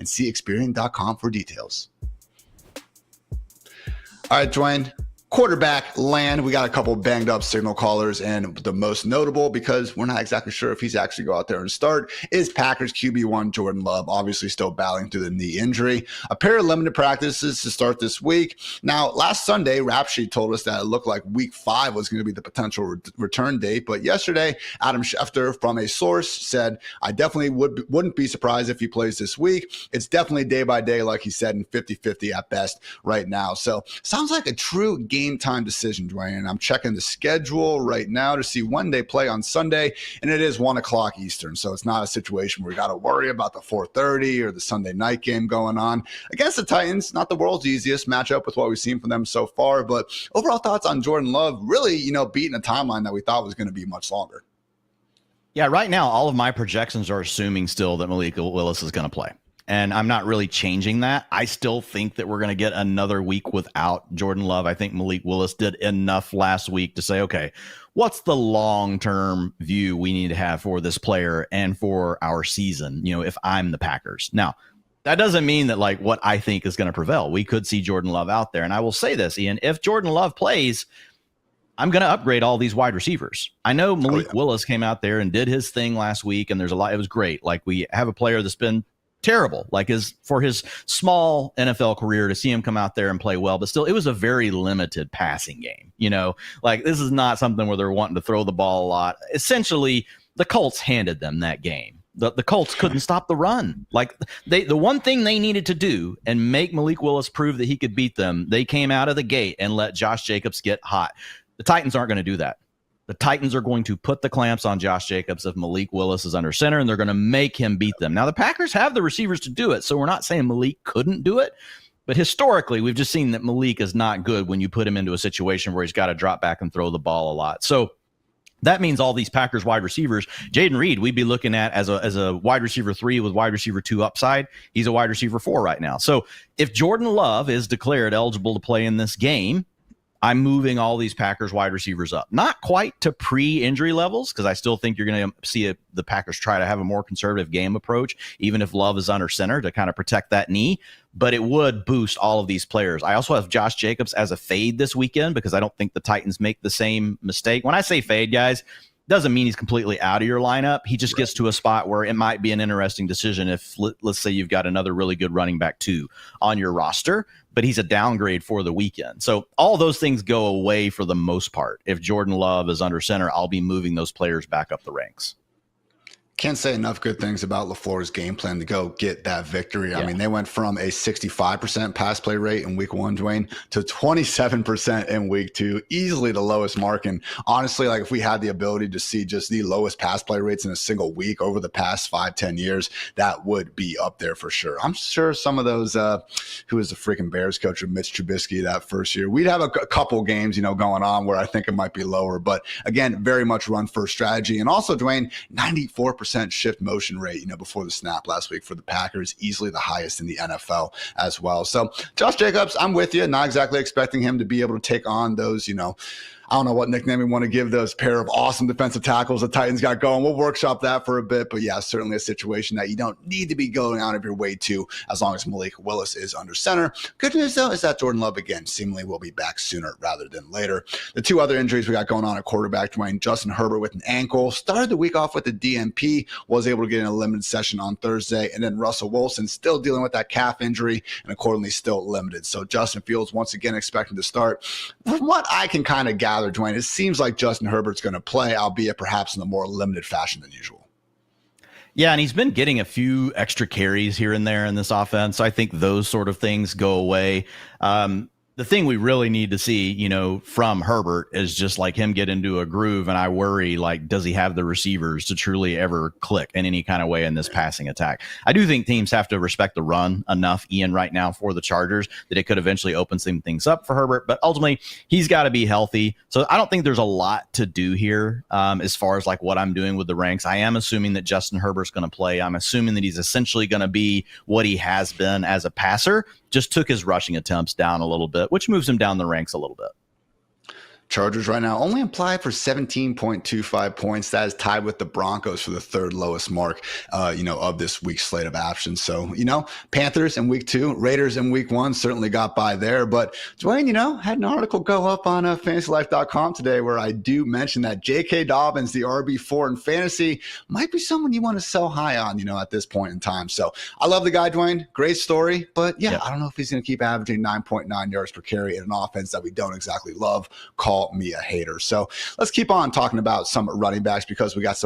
and see Experian.com for details. All right, Dwain. Quarterback land, we got a couple banged up signal callers, and the most notable, because we're not exactly sure if he's actually go out there and start, is Packers QB1 Jordan Love, obviously still battling through the knee injury. A pair of limited practices to start this week. Now, last Sunday, Rap Sheet told us that it looked like week 5 was going to be the potential return date, but yesterday, Adam Schefter from a source said, I definitely wouldn't be surprised if he plays this week. It's definitely day by day, like he said, and 50-50 at best right now. So, sounds like a true game time decision, Dwain. And I'm checking the schedule right now to see when they play on Sunday, and it is 1:00 Eastern. So it's not a situation where we got to worry about the 4:30 or the Sunday night game going on against the Titans. Not the world's easiest matchup with what we've seen from them so far, but overall thoughts on Jordan Love really, beating a timeline that we thought was going to be much longer. Yeah, right now, all of my projections are assuming still that Malik Willis is going to play. And I'm not really changing that. I still think that we're going to get another week without Jordan Love. I think Malik Willis did enough last week to say, okay, what's the long-term view we need to have for this player and for our season, if I'm the Packers. Now, that doesn't mean that like what I think is going to prevail. We could see Jordan Love out there. And I will say this, Ian, if Jordan Love plays, I'm going to upgrade all these wide receivers. I know Malik Willis came out there and did his thing last week, and there's a lot. It was great. Like, we have a player that's been terrible, like for his small NFL career, to see him come out there and play well, but still it was a very limited passing game. Like, this is not something where they're wanting to throw the ball a lot. Essentially, the Colts handed them that game. The Colts couldn't stop the run. Like, the one thing they needed to do and make Malik Willis prove that he could beat them, they came out of the gate and let Josh Jacobs get hot. The Titans aren't going to do that. The Titans are going to put the clamps on Josh Jacobs if Malik Willis is under center, and they're going to make him beat them. Now, the Packers have the receivers to do it, so we're not saying Malik couldn't do it. But historically, we've just seen that Malik is not good when you put him into a situation where he's got to drop back and throw the ball a lot. So that means all these Packers wide receivers, Jaden Reed, we'd be looking at as a wide receiver 3 with wide receiver 2 upside. He's a wide receiver 4 right now. So if Jordan Love is declared eligible to play in this game, I'm moving all these Packers wide receivers up. Not quite to pre-injury levels, because I still think you're going to see the Packers try to have a more conservative game approach, even if Love is under center, to kind of protect that knee. But it would boost all of these players. I also have Josh Jacobs as a fade this weekend, because I don't think the Titans make the same mistake. When I say fade, guys, doesn't mean he's completely out of your lineup. He just gets to a spot where it might be an interesting decision if, let's say, you've got another really good running back 2 on your roster, but he's a downgrade for the weekend. So all those things go away for the most part. If Jordan Love is under center, I'll be moving those players back up the ranks. Can't say enough good things about LaFleur's game plan to go get that victory. I mean, they went from a 65% pass play rate in week 1, Dwain, to 27% in week 2, easily the lowest mark. And honestly, like, if we had the ability to see just the lowest pass play rates in a single week over the past 5-10 years, that would be up there for sure. I'm sure some of those, who was the freaking Bears coach of Mitch Trubisky that first year, we'd have a couple games, going on where I think it might be lower. But again, very much run first strategy. And also, Dwain, 94% shift motion rate, before the snap last week for the Packers, easily the highest in the NFL as well. So Josh Jacobs, I'm with you. Not exactly expecting him to be able to take on those, I don't know what nickname we want to give those pair of awesome defensive tackles the Titans got going. We'll workshop that for a bit, but yeah, certainly a situation that you don't need to be going out of your way to, as long as Malik Willis is under center. Good news, though, is that Jordan Love, again, seemingly will be back sooner rather than later. The 2 other injuries we got going on at quarterback, Dwain, Justin Herbert with an ankle, started the week off with a DNP, was able to get in a limited session on Thursday, and then Russell Wilson still dealing with that calf injury and accordingly still limited. So Justin Fields once again expecting to start. From what I can kind of gather, Dwain, it seems like Justin Herbert's going to play, albeit perhaps in a more limited fashion than usual. Yeah, and he's been getting a few extra carries here and there in this offense. So I think those sort of things go away. The thing we really need to see, from Herbert is just like him get into a groove. And I worry, like, does he have the receivers to truly ever click in any kind of way in this passing attack? I do think teams have to respect the run enough, Ian, right now for the Chargers, that it could eventually open some things up for Herbert. But ultimately, he's got to be healthy. So I don't think there's a lot to do here as far as like what I'm doing with the ranks. I am assuming that Justin Herbert's going to play. I'm assuming that he's essentially going to be what he has been as a passer. Just took his rushing attempts down a little bit, which moves him down the ranks a little bit. Chargers right now only applied for 17.25 points. That is tied with the Broncos for the third lowest mark, of this week's slate of options. So, Panthers in week 2, Raiders in week 1 certainly got by there. But Dwain, had an article go up on fantasylife.com today where I do mention that J.K. Dobbins, the RB4 in fantasy, might be someone you want to sell high on, at this point in time. So I love the guy, Dwain. Great story. But I don't know if he's going to keep averaging 9.9 yards per carry in an offense that we don't exactly love. Call me a hater. So let's keep on talking about some running backs because we got some